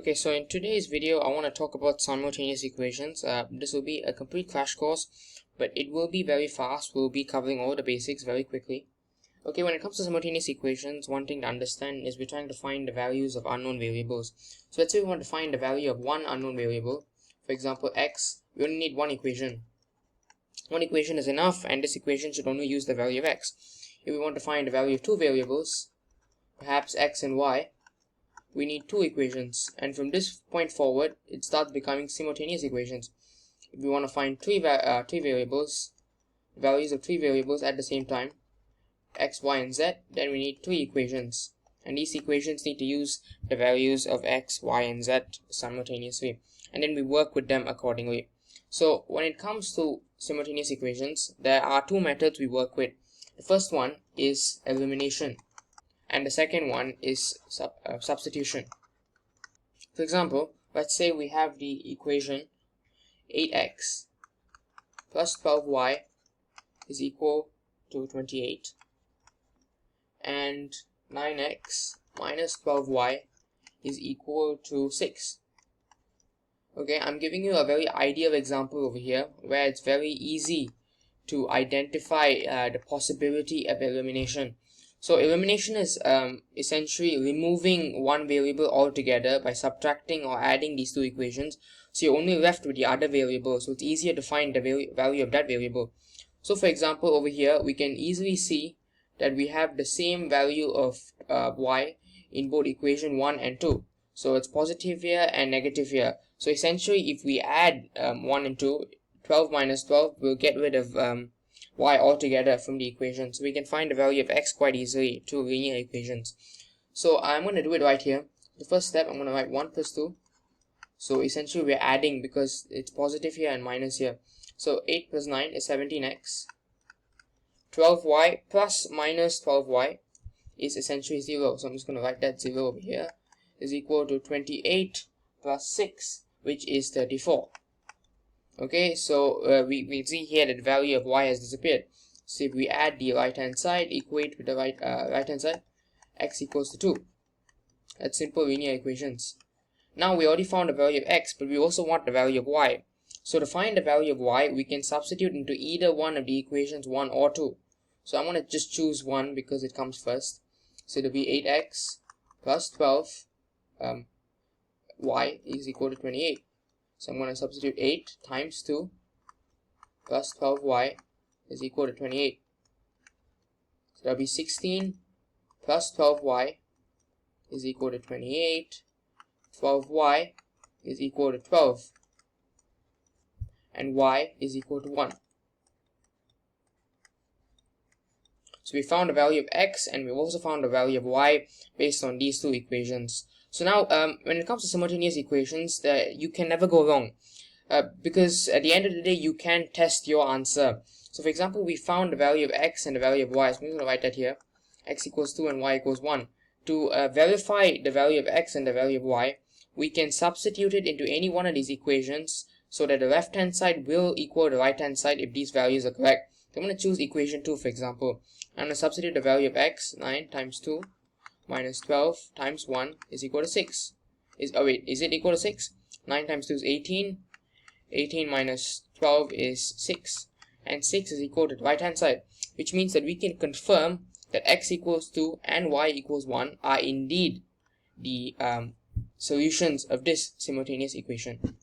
Okay, so in today's video, I want to talk about simultaneous equations. This will be a complete crash course, but it will be very fast. We'll be covering all the basics very quickly. Okay, when it comes to simultaneous equations, one thing to understand is we're trying to find the values of unknown variables. So let's say we want to find the value of one unknown variable. For example, x. We only need one equation. One equation is enough, and this equation should only use the value of x. If we want to find the value of two variables, perhaps x and y, we need two equations, and from this point forward it starts becoming simultaneous equations. If we want to find three variables, values of three variables at the same time, x, y, and z, then we need three equations, and these equations need to use the values of x, y, and z simultaneously, and then we work with them accordingly. So when it comes to simultaneous equations, there are two methods we work with. The first one is elimination, and the second one is substitution. For example, let's say we have the equation 8x plus 12y is equal to 28, and 9x minus 12y is equal to 6. Okay, I'm giving you a very ideal example over here where it's very easy to identify the possibility of elimination. So elimination is essentially removing one variable altogether by subtracting or adding these two equations. So you're only left with the other variable, so it's easier to find the value of that variable. So for example, over here we can easily see that we have the same value of y in both equation 1 and 2. So it's positive here and negative here. So essentially if we add 1 and 2, 12 minus 12 will get rid of y altogether from the equation. So we can find the value of x quite easily through linear equations. So I'm going to do it right here. The first step, I'm going to write 1 plus 2. So essentially we're adding because it's positive here and minus here. So 8 plus 9 is 17x. 12y plus minus 12y is essentially 0. So I'm just going to write that 0 over here. Is equal to 28 plus 6, which is 34. Okay, so we see here that the value of y has disappeared. So if we add the right hand side, equate with the right hand side, x equals to 2. That's simple linear equations. Now we already found the value of x, but we also want the value of y. So to find the value of y, we can substitute into either one of the equations 1 or 2. So I'm going to just choose 1 because it comes first. So it'll be 8x plus 12 y is equal to 28. So I'm going to substitute 8 times 2 plus 12y is equal to 28. So that'll be 16 plus 12y is equal to 28. 12y is equal to 12. And y is equal to 1. So we found the value of x, and we've also found the value of y based on these two equations. So now, when it comes to simultaneous equations, you can never go wrong, because at the end of the day, you can test your answer. So for example, we found the value of x and the value of y. So I'm going to write that here. X equals 2 and y equals 1. To verify the value of x and the value of y, we can substitute it into any one of these equations so that the left hand side will equal the right hand side if these values are correct. So I'm going to choose equation 2 for example. I'm going to substitute the value of x, 9 times 2 minus 12 times 1 is equal to 6. Is it equal to 6? 9 times 2 is 18. 18 minus 12 is 6. And 6 is equal to the right hand side, which means that we can confirm that x equals 2 and y equals 1 are indeed the solutions of this simultaneous equation.